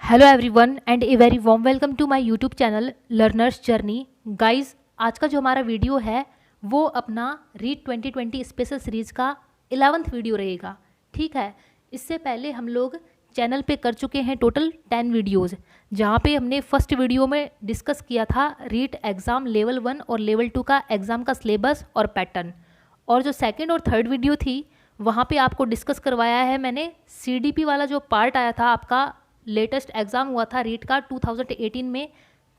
Hello everyone and a very warm welcome to my YouTube channel learners journey. Guys, आज का जो हमारा video है वो अपना रीड 2020 स्पेशल सीरीज़ का 11th वीडियो रहेगा। ठीक है, इससे पहले हम लोग चैनल पे कर चुके हैं टोटल 10 वीडियोज़, जहाँ पे हमने फर्स्ट वीडियो में डिस्कस किया था रीड एग्ज़ाम लेवल 1 और लेवल 2 का एग्ज़ाम का सिलेबस और पैटर्न। और जो सेकेंड और थर्ड वीडियो थी वहाँ पे आपको डिस्कस करवाया है मैंने CDP वाला जो पार्ट आया था, आपका लेटेस्ट एग्ज़ाम हुआ था रीट का 2018 में,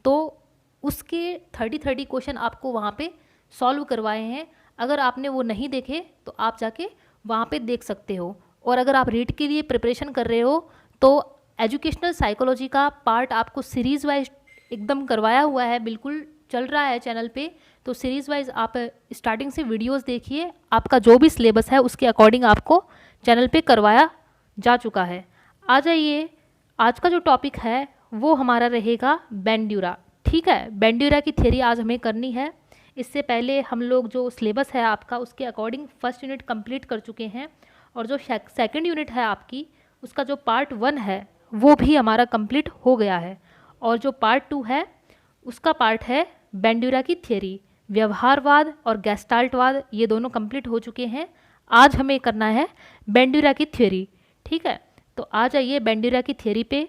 तो उसके 30 क्वेश्चन आपको वहाँ पे सॉल्व करवाए हैं। अगर आपने वो नहीं देखे तो आप जाके वहाँ पे देख सकते हो। और अगर आप रीट के लिए प्रिपरेशन कर रहे हो तो एजुकेशनल साइकोलॉजी का पार्ट आपको सीरीज़ वाइज एकदम करवाया हुआ है, बिल्कुल चल रहा है चैनल पे। तो सीरीज़ वाइज आप स्टार्टिंग से वीडियोस देखिए, आपका जो भी सिलेबस है उसके अकॉर्डिंग आपको चैनल पे करवाया जा चुका है। आ जाइए, आज का जो टॉपिक है वो हमारा रहेगा बेंड्यूरा। ठीक है, बेंड्यूरा की थ्योरी आज हमें करनी है। इससे पहले हम लोग जो सिलेबस है आपका उसके अकॉर्डिंग फर्स्ट यूनिट कंप्लीट कर चुके हैं, और जो सेकंड यूनिट है आपकी उसका जो पार्ट 1 है वो भी हमारा कंप्लीट हो गया है। और जो पार्ट 2 है उसका पार्ट है बेंड्यूरा की थ्योरी। व्यवहारवाद और गैस्टाल्टवाद ये दोनों कंप्लीट हो चुके हैं। आज हमें करना है बेंड्यूरा की थ्योरी। ठीक है, तो आ जाइए बेंड्यूरा की थ्योरी पे।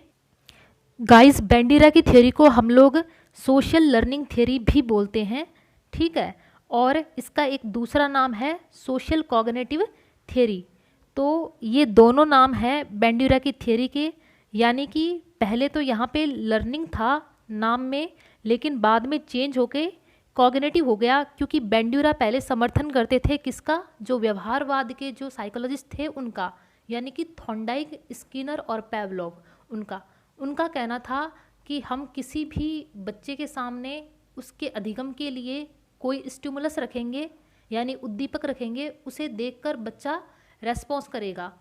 गाइस, बेंड्यूरा की थ्योरी को हम लोग सोशल लर्निंग थ्योरी भी बोलते हैं। ठीक है, और इसका एक दूसरा नाम है सोशल कॉग्निटिव थ्योरी। तो ये दोनों नाम हैं बेंड्यूरा की थ्योरी के। यानी कि पहले तो यहाँ पे लर्निंग था नाम में, लेकिन बाद में चेंज होके कॉग्निटिव हो गया, क्योंकि बेंड्यूरा पहले समर्थन करते थे किसका, जो व्यवहारवाद के जो साइकोलॉजिस्ट थे उनका, यानी कि थॉर्नडाइक, स्किनर और पेवलोव। उनका उनका कहना था कि हम किसी भी बच्चे के सामने उसके अधिगम के लिए कोई स्टिमुलस रखेंगे, यानी उद्दीपक रखेंगे, उसे देखकर बच्चा रेस्पॉन्स करेगा।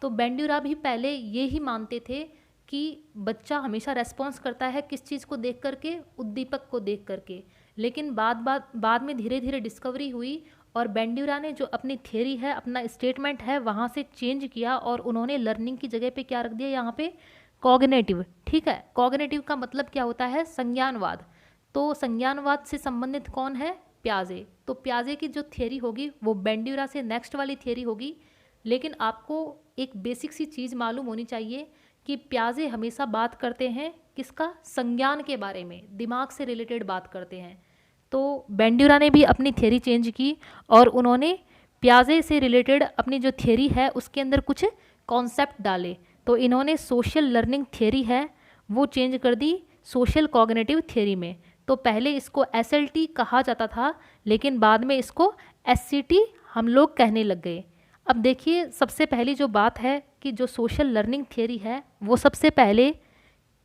तो बेंड्यूरा भी पहले ये ही मानते थे कि बच्चा हमेशा रेस्पॉन्स करता है किस चीज़ को देख करके, उद्दीपक को देख करके। लेकिन बाद में धीरे धीरे डिस्कवरी हुई, और बेंड्यूरा ने जो अपनी थ्योरी है, अपना स्टेटमेंट है, वहाँ से चेंज किया और उन्होंने लर्निंग की जगह पे क्या रख दिया, यहाँ पे कॉग्निटिव। ठीक है, कॉग्निटिव का मतलब क्या होता है, संज्ञानवाद। तो संज्ञानवाद से संबंधित कौन है, प्याजे। तो प्याजे की जो थ्योरी होगी वो बेंड्यूरा से नेक्स्ट वाली थ्योरी होगी। लेकिन आपको एक बेसिक सी चीज़ मालूम होनी चाहिए कि प्याजे हमेशा बात करते हैं किसका, संज्ञान के बारे में, दिमाग से रिलेटेड बात करते हैं। तो बेंड्यूरा ने भी अपनी थ्योरी चेंज की और उन्होंने प्याजे से रिलेटेड अपनी जो थ्योरी है उसके अंदर कुछ कॉन्सेप्ट डाले। तो इन्होंने सोशल लर्निंग थ्योरी है वो चेंज कर दी सोशल कॉग्निटिव थ्योरी में। तो पहले इसको SLT कहा जाता था, लेकिन बाद में इसको SCT हम लोग कहने लग गए। अब देखिए, सबसे पहली जो बात है कि जो सोशल लर्निंग थ्योरी है वो सबसे पहले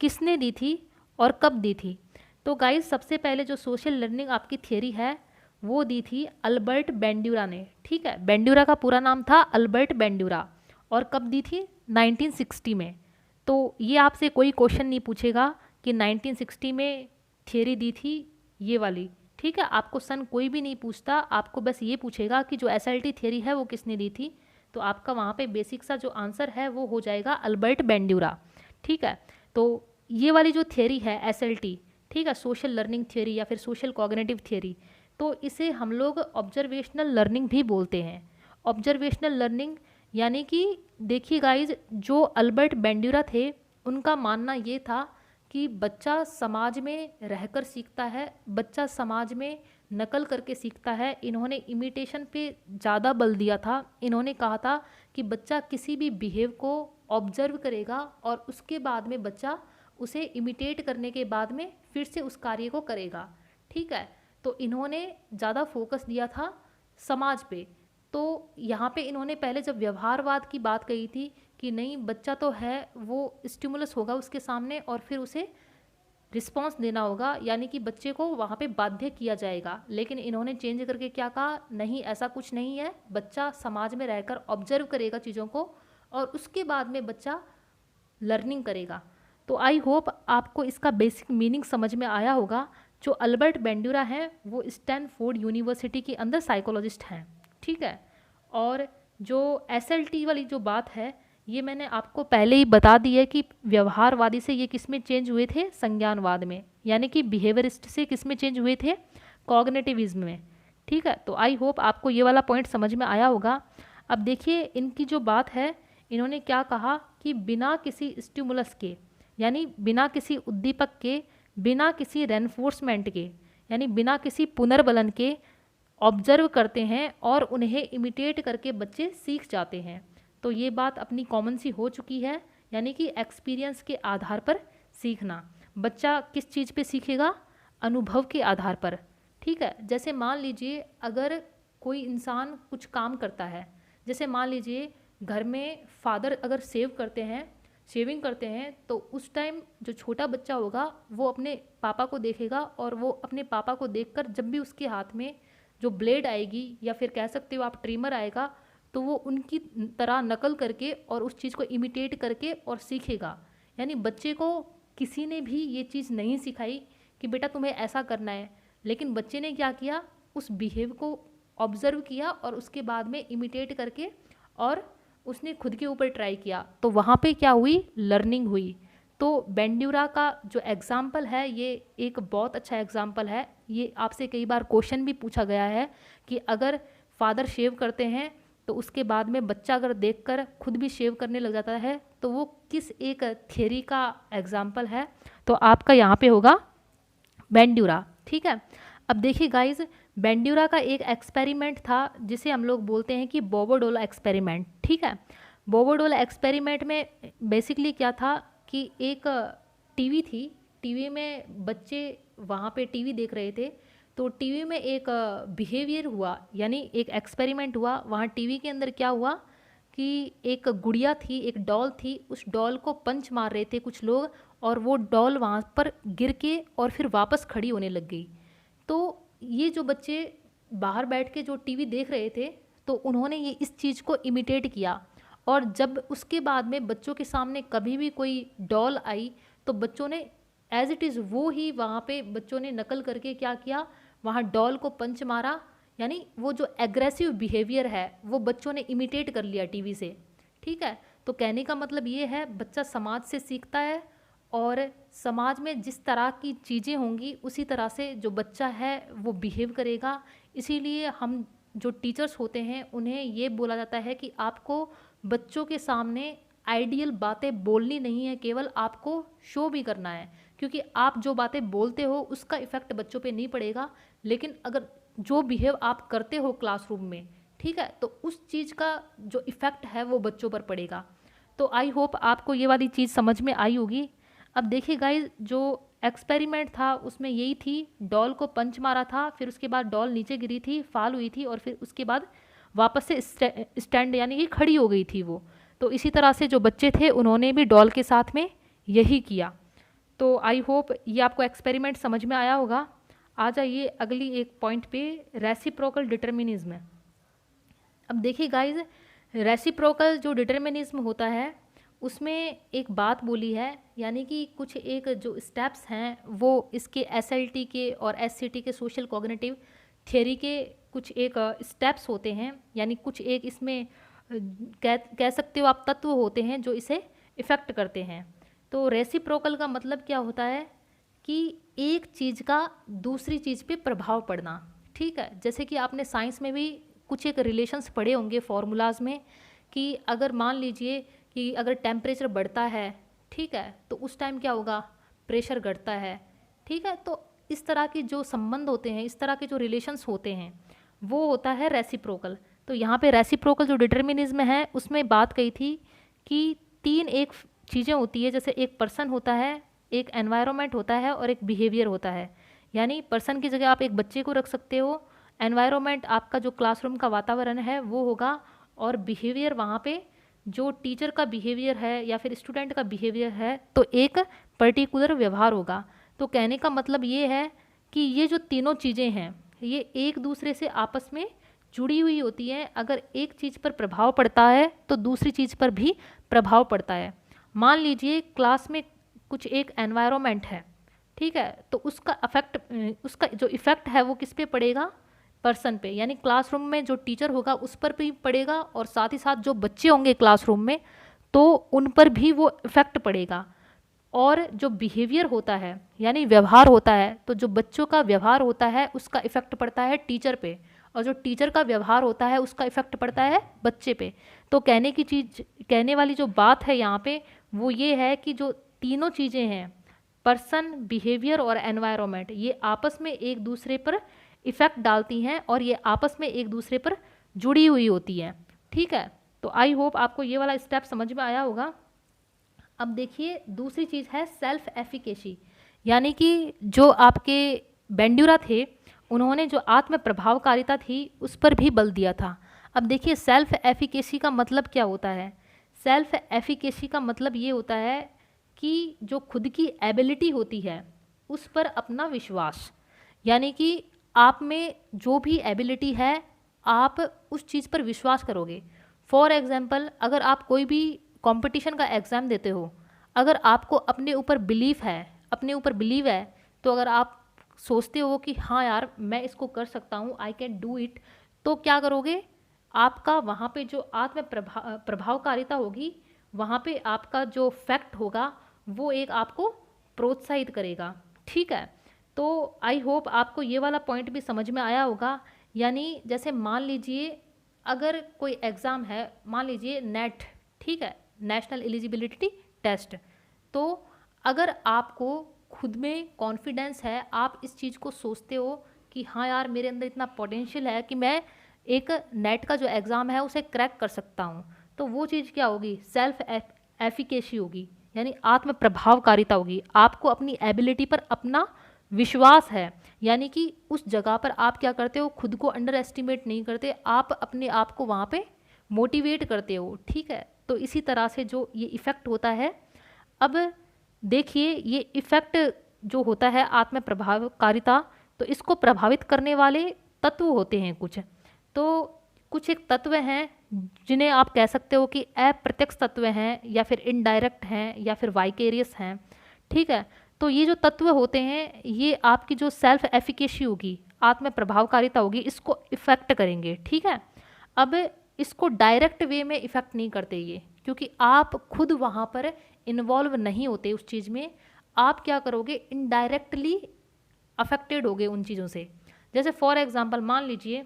किसने दी थी और कब दी थी। तो गाइस, सबसे पहले जो सोशल लर्निंग आपकी थ्योरी है वो दी थी अल्बर्ट बेंड्यूरा ने। ठीक है, बेंड्यूरा का पूरा नाम था अल्बर्ट बेंड्यूरा। और कब दी थी, 1960 में। तो ये आपसे कोई क्वेश्चन नहीं पूछेगा कि 1960 में थ्योरी दी थी ये वाली। ठीक है, आपको सन कोई भी नहीं पूछता, आपको बस ये पूछेगा कि जो SLT थ्योरी है वो किसने दी थी। तो आपका वहाँ पे बेसिक सा जो आंसर है वो हो जाएगा अल्बर्ट बेंड्यूरा। ठीक है, तो ये वाली जो थ्योरी है SLT, ठीक है, सोशल लर्निंग थ्योरी या फिर सोशल कॉग्निटिव थ्योरी, तो इसे हम लोग ऑब्जर्वेशनल लर्निंग भी बोलते हैं। ऑब्जर्वेशनल लर्निंग यानी कि देखिए गाइज, जो अल्बर्ट बेंड्यूरा थे उनका मानना ये था कि बच्चा समाज में रहकर सीखता है, बच्चा समाज में नकल करके सीखता है। इन्होंने इमिटेशन पे ज़्यादा बल दिया था। इन्होंने कहा था कि बच्चा किसी भी बिहेव को ऑब्जर्व करेगा और उसके बाद में बच्चा उसे इमिटेट करने के बाद में फिर से उस कार्य को करेगा। ठीक है, तो इन्होंने ज़्यादा फोकस दिया था समाज पे। तो यहाँ पे इन्होंने पहले जब व्यवहारवाद की बात कही थी कि नहीं, बच्चा तो है वो स्टिमुलस होगा उसके सामने और फिर उसे रिस्पॉन्स देना होगा, यानी कि बच्चे को वहाँ पे बाध्य किया जाएगा। लेकिन इन्होंने चेंज करके क्या कहा, नहीं ऐसा कुछ नहीं है, बच्चा समाज में रहकर ऑब्जर्व करेगा चीज़ों को और उसके बाद में बच्चा लर्निंग करेगा। तो आई होप आपको इसका बेसिक मीनिंग समझ में आया होगा। जो अल्बर्ट बेंड्यूरा हैं वो स्टैनफोर्ड यूनिवर्सिटी के अंदर साइकोलॉजिस्ट हैं। ठीक है, और जो SLT वाली जो बात है, ये मैंने आपको पहले ही बता दिया है कि व्यवहारवादी से ये किस में चेंज हुए थे, संज्ञानवाद में, यानी कि बिहेवियरिस्ट से किस में चेंज हुए थे, कॉग्निटिविज्म में। ठीक है, तो आई होप आपको ये वाला पॉइंट समझ में आया होगा। अब देखिए इनकी जो बात है, इन्होंने क्या कहा कि बिना किसी स्टिमुलस के, यानी बिना किसी उद्दीपक के, बिना किसी रेनफोर्समेंट के, यानी बिना किसी पुनर्बलन के ऑब्जर्व करते हैं और उन्हें इमिटेट करके बच्चे सीख जाते हैं। तो ये बात अपनी कॉमन सी हो चुकी है, यानी कि एक्सपीरियंस के आधार पर सीखना। बच्चा किस चीज़ पे सीखेगा, अनुभव के आधार पर। ठीक है, जैसे मान लीजिए अगर कोई इंसान कुछ काम करता है, जैसे मान लीजिए घर में फादर अगर शेविंग करते हैं, तो उस टाइम जो छोटा बच्चा होगा वो अपने पापा को देखेगा और वो अपने पापा को देखकर जब भी उसके हाथ में जो ब्लेड आएगी या फिर कह सकते हो आप ट्रिमर आएगा, तो वो उनकी तरह नकल करके और उस चीज़ को इमिटेट करके और सीखेगा। यानी बच्चे को किसी ने भी ये चीज़ नहीं सिखाई कि बेटा तुम्हें ऐसा करना है, लेकिन बच्चे ने क्या किया, उस बिहेव को ऑब्जर्व किया और उसके बाद में इमिटेट करके और उसने खुद के ऊपर ट्राई किया, तो वहाँ पे क्या हुई, लर्निंग हुई। तो बेंड्यूरा का जो एग्ज़ाम्पल है ये एक बहुत अच्छा एग्ज़ाम्पल है। ये आपसे कई बार क्वेश्चन भी पूछा गया है कि अगर फादर शेव करते हैं तो उसके बाद में बच्चा अगर देखकर खुद भी शेव करने लग जाता है तो वो किस एक थ्योरी का एग्ज़ाम्पल है, तो आपका यहाँ पे होगा बेंड्यूरा। ठीक है, अब देखिए गाइज, बेंड्यूरा का एक एक्सपेरिमेंट था जिसे हम लोग बोलते हैं कि बोबोडोला एक्सपेरिमेंट। ठीक है, बोबोडोला एक्सपेरिमेंट में बेसिकली क्या था कि एक टीवी थी, टीवी में बच्चे वहाँ पे टीवी देख रहे थे, तो टीवी में एक बिहेवियर हुआ, यानी एक एक्सपेरिमेंट हुआ। वहाँ टीवी के अंदर क्या हुआ कि एक गुड़िया थी, एक डॉल थी, उस डॉल को पंच मार रहे थे कुछ लोग और वो डॉल वहाँ पर गिर के और फिर वापस खड़ी होने लग गई। तो ये जो बच्चे बाहर बैठ के जो टीवी देख रहे थे, तो उन्होंने ये इस चीज़ को इमिटेट किया और जब उसके बाद में बच्चों के सामने कभी भी कोई डॉल आई तो बच्चों ने एज इट इज़ वो ही वहाँ पे बच्चों ने नकल करके क्या किया, वहाँ डॉल को पंच मारा। यानी वो जो एग्रेसिव बिहेवियर है वो बच्चों ने इमिटेट कर लिया टीवी से। ठीक है, तो कहने का मतलब ये है बच्चा समाज से सीखता है और समाज में जिस तरह की चीज़ें होंगी उसी तरह से जो बच्चा है वो बिहेव करेगा। इसीलिए हम जो टीचर्स होते हैं उन्हें ये बोला जाता है कि आपको बच्चों के सामने आइडियल बातें बोलनी नहीं है, केवल आपको शो भी करना है, क्योंकि आप जो बातें बोलते हो उसका इफ़ेक्ट बच्चों पे नहीं पड़ेगा, लेकिन अगर जो बिहेव आप करते हो क्लासरूम में, ठीक है, तो उस चीज़ का जो इफ़ेक्ट है वो बच्चों पर पड़ेगा। तो आई होप आपको ये वाली चीज़ समझ में आई होगी। अब देखिए गाइस, जो एक्सपेरिमेंट था उसमें यही थी, डॉल को पंच मारा था, फिर उसके बाद डॉल नीचे गिरी थी, फाल हुई थी और फिर उसके बाद वापस से स्टैंड यानी कि खड़ी हो गई थी वो। तो इसी तरह से जो बच्चे थे उन्होंने भी डॉल के साथ में यही किया। तो आई होप ये आपको एक्सपेरिमेंट समझ में आया होगा। आ जाइए अगली एक पॉइंट पे, रेसिप्रोकल डिटर्मिनिज्म। अब देखिए गाइज, रेसिप्रोकल जो डिटर्मिनिज्म होता है उसमें एक बात बोली है, यानी कि कुछ एक जो स्टेप्स हैं वो इसके SLT के और SCT के सोशल कॉग्निटिव थियरी के कुछ एक स्टेप्स होते हैं, यानी कुछ एक इसमें कह सकते हो आप तत्व होते हैं जो इसे इफ़ेक्ट करते हैं। तो रेसिप्रोकल का मतलब क्या होता है कि एक चीज़ का दूसरी चीज़ पे प्रभाव पड़ना। ठीक है, जैसे कि आपने साइंस में भी कुछ एक रिलेशंस पढ़े होंगे फॉर्मूलाज में, कि अगर मान लीजिए कि अगर टेम्परेचर बढ़ता है, ठीक है, तो उस टाइम क्या होगा, प्रेशर घटता है। ठीक है, तो इस तरह के जो संबंध होते हैं, इस तरह के जो रिलेशंस होते हैं वो होता है रेसिप्रोकल। तो यहाँ पे रेसिप्रोकल जो डिटर्मिनिज्म है उसमें बात कही थी कि तीन एक चीज़ें होती है, जैसे एक पर्सन होता है, एक एनवायरनमेंट होता है और एक बिहेवियर होता है। यानी पर्सन की जगह आप एक बच्चे को रख सकते हो, एनवायरनमेंट आपका जो क्लासरूम का वातावरण है वो होगा, और बिहेवियर वहाँ पे जो टीचर का बिहेवियर है या फिर स्टूडेंट का बिहेवियर है, तो एक पर्टिकुलर व्यवहार होगा। तो कहने का मतलब ये है कि ये जो तीनों चीज़ें हैं ये एक दूसरे से आपस में जुड़ी हुई होती हैं। अगर एक चीज़ पर प्रभाव पड़ता है तो दूसरी चीज़ पर भी प्रभाव पड़ता है। मान लीजिए क्लास में कुछ एक एनवायरनमेंट है, ठीक है, तो उसका जो इफ़ेक्ट है वो किस पे पड़ेगा, पर्सन पे, यानी क्लासरूम में जो टीचर होगा उस पर भी पड़ेगा और साथ ही साथ जो बच्चे होंगे क्लासरूम में तो उन पर भी वो इफ़ेक्ट पड़ेगा। और जो बिहेवियर होता है यानी व्यवहार होता है, तो जो बच्चों का व्यवहार होता है उसका इफ़ेक्ट पड़ता है टीचर पे, और जो टीचर का व्यवहार होता है उसका इफ़ेक्ट पड़ता है बच्चे पे। तो कहने वाली जो बात है यहाँ पे वो ये है कि जो तीनों चीज़ें हैं, पर्सन, बिहेवियर और एनवायरनमेंट, ये आपस में एक दूसरे पर इफ़ेक्ट डालती हैं और ये आपस में एक दूसरे पर जुड़ी हुई होती हैं। ठीक है, तो आई होप आपको ये वाला स्टेप समझ में आया होगा। अब देखिए दूसरी चीज़ है सेल्फ एफिकेसी, यानी कि जो आपके बेंड्यूरा थे उन्होंने जो आत्म प्रभावकारिता थी उस पर भी बल दिया था। अब देखिए सेल्फ एफिकेसी का मतलब क्या होता है। सेल्फ एफिकेसी का मतलब ये होता है कि जो खुद की एबिलिटी होती है उस पर अपना विश्वास, यानी कि आप में जो भी एबिलिटी है आप उस चीज़ पर विश्वास करोगे। फॉर एग्जांपल, अगर आप कोई भी कंपटीशन का एग्ज़ाम देते हो, अगर आपको अपने ऊपर बिलीव है, तो अगर आप सोचते हो कि हाँ यार मैं इसको कर सकता हूँ, आई कैन डू इट, तो क्या करोगे, आपका वहाँ पे जो आत्म प्रभावकारिता होगी, वहाँ पे आपका जो फैक्ट होगा वो एक आपको प्रोत्साहित करेगा। ठीक है, तो आई होप आपको ये वाला पॉइंट भी समझ में आया होगा। यानी जैसे मान लीजिए अगर कोई एग्ज़ाम है, मान लीजिए नेट, ठीक है, नेशनल एलिजिबिलिटी टेस्ट, तो अगर आपको खुद में कॉन्फिडेंस है, आप इस चीज़ को सोचते हो कि हाँ यार मेरे अंदर इतना पोटेंशियल है कि मैं एक नेट का जो एग्ज़ाम है उसे क्रैक कर सकता हूँ, तो वो चीज़ क्या होगी, सेल्फ एफिकेसी होगी, यानी आत्म प्रभावकारिता होगी। आपको अपनी एबिलिटी पर अपना विश्वास है, यानी कि उस जगह पर आप क्या करते हो, खुद को अंडर एस्टिमेट नहीं करते, आप अपने आप को वहाँ पे मोटिवेट करते हो। ठीक है, तो इसी तरह से जो ये इफ़ेक्ट होता है, अब देखिए ये इफ़ेक्ट जो होता है आत्म प्रभावकारिता, तो इसको प्रभावित करने वाले तत्व होते हैं कुछ, तो कुछ एक तत्व हैं जिन्हें आप कह सकते हो कि अप्रत्यक्ष तत्व हैं, या फिर इनडायरेक्ट हैं, या फिर वाइकेरियस हैं। ठीक है, तो ये जो तत्व होते हैं ये आपकी जो सेल्फ एफिकेसी होगी, आत्म प्रभावकारिता होगी, इसको इफ़ेक्ट करेंगे। ठीक है, अब इसको डायरेक्ट वे में इफ़ेक्ट नहीं करते ये, क्योंकि आप खुद वहाँ पर इन्वॉल्व नहीं होते उस चीज़ में, आप क्या करोगे, इनडायरेक्टली अफेक्टेड होगे उन चीज़ों से। जैसे फॉर एग्जांपल मान लीजिए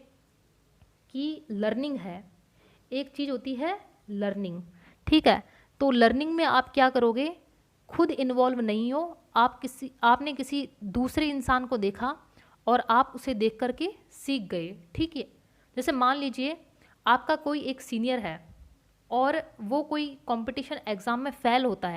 कि लर्निंग है, एक चीज़ होती है लर्निंग। ठीक है, तो लर्निंग में आप क्या करोगे, खुद इन्वॉल्व नहीं हो, आपने किसी दूसरे इंसान को देखा और आप उसे देख करके सीख गए। ठीक है, जैसे मान लीजिए आपका कोई एक सीनियर है और वो कोई कंपटीशन एग्ज़ाम में फ़ेल होता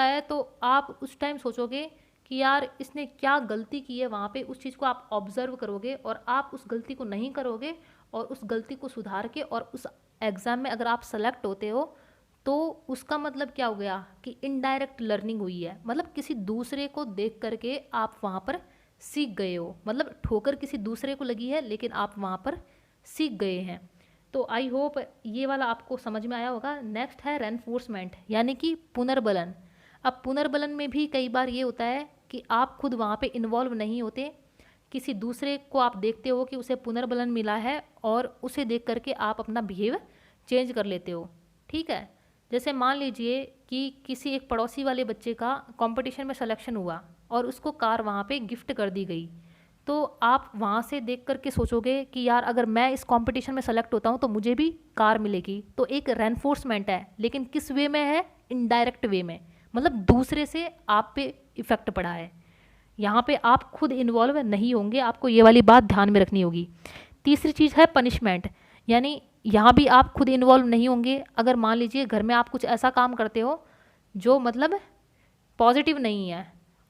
है, तो आप उस टाइम सोचोगे कि यार इसने क्या गलती की है, वहाँ पे उस चीज़ को आप ऑब्ज़र्व करोगे और आप उस गलती को नहीं करोगे, और उस गलती को सुधार के और उस एग्ज़ाम में अगर आप सेलेक्ट होते हो तो उसका मतलब क्या हो गया कि इनडायरेक्ट लर्निंग हुई है, मतलब किसी दूसरे को देख करके आप वहाँ पर सीख गए हो, मतलब ठोकर किसी दूसरे को लगी है लेकिन आप वहाँ पर सीख गए हैं। तो आई होप ये वाला आपको समझ में आया होगा। नेक्स्ट है रेनफोर्समेंट, यानी कि पुनर्बलन। अब पुनर्बलन में भी कई बार ये होता है कि आप खुद वहाँ पे इन्वॉल्व नहीं होते, किसी दूसरे को आप देखते हो कि उसे पुनर्बलन मिला है और उसे देख करके आप अपना बिहेव चेंज कर लेते हो। ठीक है, जैसे मान लीजिए कि किसी एक पड़ोसी वाले बच्चे का कंपटीशन में सिलेक्शन हुआ और उसको कार वहाँ पे गिफ्ट कर दी गई, तो आप वहाँ से देख करके सोचोगे कि यार अगर मैं इस कंपटीशन में सेलेक्ट होता हूँ तो मुझे भी कार मिलेगी। तो एक रेनफोर्समेंट है, लेकिन किस वे में है, इनडायरेक्ट वे में, मतलब दूसरे से आप पे इफ़ेक्ट पड़ा है, यहाँ पे आप खुद इन्वॉल्व नहीं होंगे, आपको ये वाली बात ध्यान में रखनी होगी। तीसरी चीज़ है पनिशमेंट, यानी यहाँ भी आप खुद इन्वॉल्व नहीं होंगे। अगर मान लीजिए घर में आप कुछ ऐसा काम करते हो जो मतलब पॉजिटिव नहीं है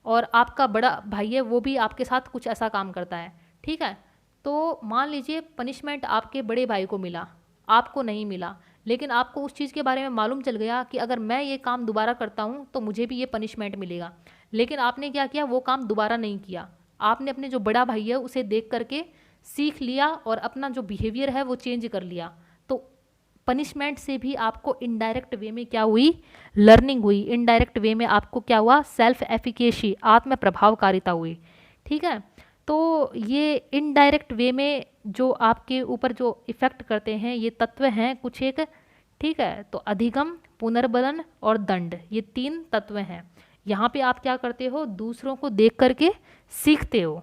और आपका बड़ा भाई है वो भी आपके साथ कुछ ऐसा काम करता है, ठीक है, तो मान लीजिए पनिशमेंट आपके बड़े भाई को मिला, आपको नहीं मिला, लेकिन आपको उस चीज़ के बारे में मालूम चल गया कि अगर मैं ये काम दोबारा करता हूँ तो मुझे भी ये पनिशमेंट मिलेगा, लेकिन आपने क्या किया, वो काम दोबारा नहीं किया, आपने अपने जो बड़ा भाई है उसे देख करके सीख लिया और अपना जो बिहेवियर है वो चेंज कर लिया। तो पनिशमेंट से भी आपको इनडायरेक्ट वे में क्या हुई, लर्निंग हुई, इनडायरेक्ट वे में आपको क्या हुआ, सेल्फ एफिकेसी, आत्म प्रभावकारिता हुई। ठीक है, तो ये इनडायरेक्ट वे में जो आपके ऊपर जो इफ़ेक्ट करते हैं ये तत्व हैं कुछ एक ठीक है। तो अधिगम, पुनर्बलन और दंड, ये 3 तत्व हैं। यहाँ पे आप क्या करते हो, दूसरों को देख करके सीखते हो।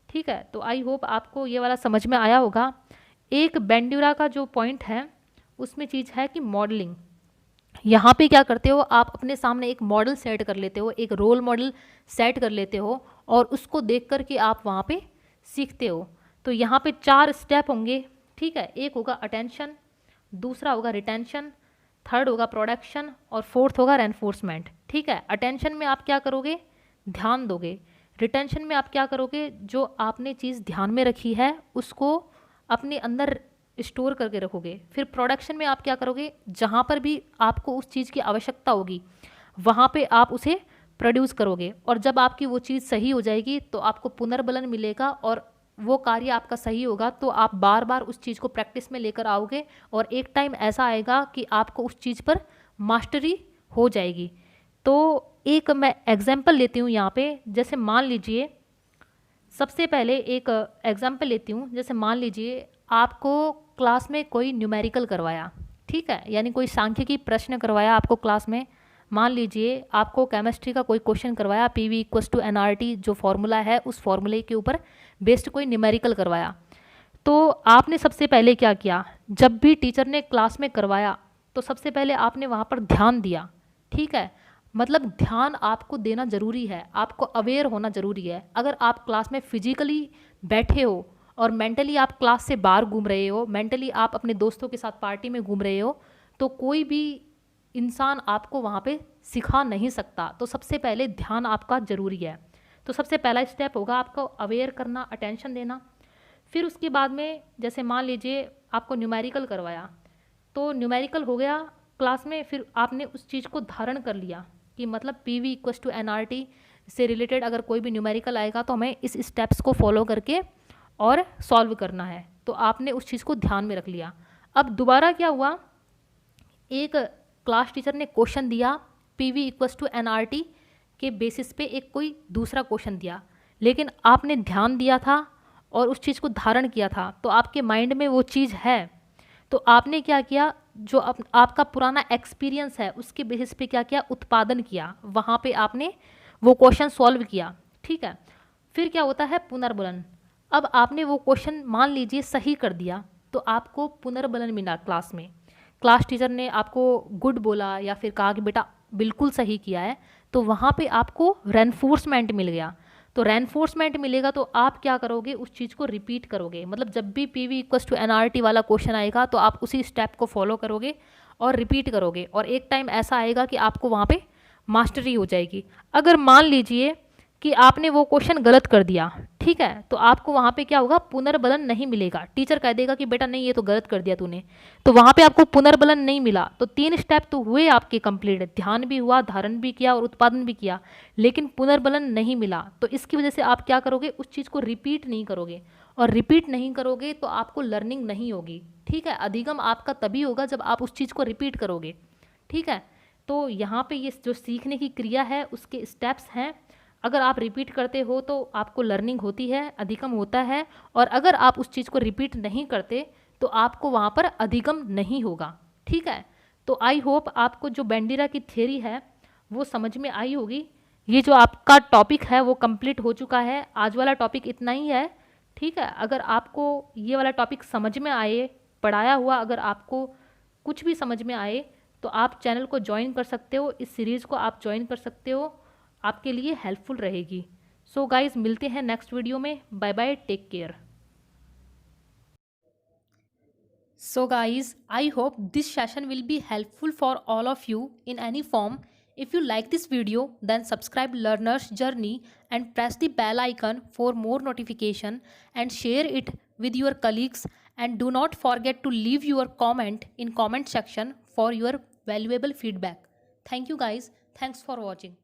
ठीक है। तो आई होप आपको ये वाला समझ में आया होगा। एक बेंड्यूरा का जो पॉइंट है उसमें चीज़ है कि मॉडलिंग। यहाँ पे क्या करते हो, आप अपने सामने एक मॉडल सेट कर लेते हो, एक रोल मॉडल सेट कर लेते हो और उसको देख करके आप वहाँ पे सीखते हो। तो यहाँ पे 4 स्टेप होंगे। ठीक है। एक होगा अटेंशन, दूसरा होगा रिटेंशन, थर्ड होगा प्रोडक्शन और फोर्थ होगा रेनफोर्समेंट। ठीक है। अटेंशन में आप क्या करोगे, ध्यान दोगे। रिटेंशन में आप क्या करोगे, जो आपने चीज़ ध्यान में रखी है उसको अपने अंदर स्टोर करके रखोगे। फिर प्रोडक्शन में आप क्या करोगे, जहाँ पर भी आपको उस चीज़ की आवश्यकता होगी वहाँ पे आप उसे प्रोड्यूस करोगे। और जब आपकी वो चीज़ सही हो जाएगी तो आपको पुनर्बलन मिलेगा और वो कार्य आपका सही होगा, तो आप बार बार उस चीज़ को प्रैक्टिस में लेकर आओगे और एक टाइम ऐसा आएगा कि आपको उस चीज़ पर मास्टरी हो जाएगी। तो एक मैं एग्जाम्पल लेती हूँ यहाँ पे। जैसे मान लीजिए, सबसे पहले एक एग्जाम्पल लेती हूँ। जैसे मान लीजिए आपको क्लास में कोई न्यूमेरिकल करवाया, ठीक है, यानी कोई सांख्यिकी प्रश्न करवाया आपको क्लास में। मान लीजिए आपको केमिस्ट्री का कोई क्वेश्चन करवाया, PV = जो फॉर्मूला है उस फॉर्मूले के ऊपर बेस्ड कोई न्यूमेरिकल करवाया। तो आपने सबसे पहले क्या किया, जब भी टीचर ने क्लास में करवाया तो सबसे पहले आपने वहाँ पर ध्यान दिया। ठीक है। मतलब ध्यान आपको देना ज़रूरी है, आपको अवेयर होना ज़रूरी है। अगर आप क्लास में फिजिकली बैठे हो और मेंटली आप क्लास से बाहर घूम रहे हो, मेंटली आप अपने दोस्तों के साथ पार्टी में घूम रहे हो, तो कोई भी इंसान आपको वहाँ पे सिखा नहीं सकता। तो सबसे पहले ध्यान आपका ज़रूरी है। तो सबसे पहला स्टेप होगा आपको अवेयर करना, अटेंशन देना। फिर उसके बाद में जैसे मान लीजिए आपको न्यूमेरिकल करवाया, तो न्यूमेरिकल हो गया क्लास में, फिर आपने उस चीज़ को धारण कर लिया कि मतलब PV = NRT से रिलेटेड अगर कोई भी न्यूमेरिकल आएगा तो हमें इस स्टेप्स को फॉलो करके और सॉल्व करना है। तो आपने उस चीज़ को ध्यान में रख लिया। अब दोबारा क्या हुआ, एक क्लास टीचर ने क्वेश्चन दिया, PV = NRT के बेसिस पे एक कोई दूसरा क्वेश्चन दिया, लेकिन आपने ध्यान दिया था और उस चीज़ को धारण किया था, तो आपके माइंड में वो चीज़ है। तो आपने क्या किया, जो आपका पुराना एक्सपीरियंस है उसके बेसिस पे क्या किया, उत्पादन किया, वहाँ पे आपने वो क्वेश्चन सॉल्व किया। ठीक है। फिर क्या होता है, पुनर्बलन। अब आपने वो क्वेश्चन मान लीजिए सही कर दिया, तो आपको पुनर्बलन मिला क्लास में। क्लास टीचर ने आपको गुड बोला या फिर कहा कि बेटा बिल्कुल सही किया है, तो वहाँ पे आपको रेनफोर्समेंट मिल गया। तो रेनफोर्समेंट मिलेगा तो आप क्या करोगे, उस चीज़ को रिपीट करोगे। मतलब जब भी PV = NRT वाला क्वेश्चन आएगा तो आप उसी स्टेप को फॉलो करोगे और रिपीट करोगे, और एक टाइम ऐसा आएगा कि आपको वहाँ पे मास्टरी हो जाएगी। अगर मान लीजिए कि आपने वो क्वेश्चन गलत कर दिया, ठीक है, तो आपको वहाँ पे क्या होगा, पुनर्बलन नहीं मिलेगा। टीचर कह देगा कि बेटा नहीं, ये तो गलत कर दिया तूने, तो वहाँ पे आपको पुनर्बलन नहीं मिला। तो 3 स्टेप तो हुए आपके कंप्लीट, ध्यान भी हुआ, धारण भी किया और उत्पादन भी किया, लेकिन पुनर्बलन नहीं मिला। तो इसकी वजह से आप क्या करोगे, उस चीज़ को रिपीट नहीं करोगे, और रिपीट नहीं करोगे तो आपको लर्निंग नहीं होगी। ठीक है। अधिगम आपका तभी होगा जब आप उस चीज़ को रिपीट करोगे। ठीक है। तो यहाँ पे ये जो सीखने की क्रिया है उसके स्टेप्स हैं। अगर आप रिपीट करते हो तो आपको लर्निंग होती है, अधिगम होता है, और अगर आप उस चीज़ को रिपीट नहीं करते तो आपको वहाँ पर अधिगम नहीं होगा। ठीक है। तो आई होप आपको जो बेंड्यूरा की थ्योरी है वो समझ में आई होगी। ये जो आपका टॉपिक है वो कंप्लीट हो चुका है। आज वाला टॉपिक इतना ही है। ठीक है। अगर आपको ये वाला टॉपिक समझ में आए, पढ़ाया हुआ अगर आपको कुछ भी समझ में आए, तो आप चैनल को ज्वाइन कर सकते हो, इस सीरीज़ को आप ज्वाइन कर सकते हो, आपके लिए हेल्पफुल रहेगी। सो गाइज, मिलते हैं नेक्स्ट वीडियो में। Bye bye, take care. So guys, I hope this session will be helpful for all of you in any form. If you like this video, then subscribe Learner's Journey and press the bell icon for more notification, and share it with your colleagues, and do not forget to leave your comment in comment section for your valuable feedback. Thank you guys. Thanks for watching.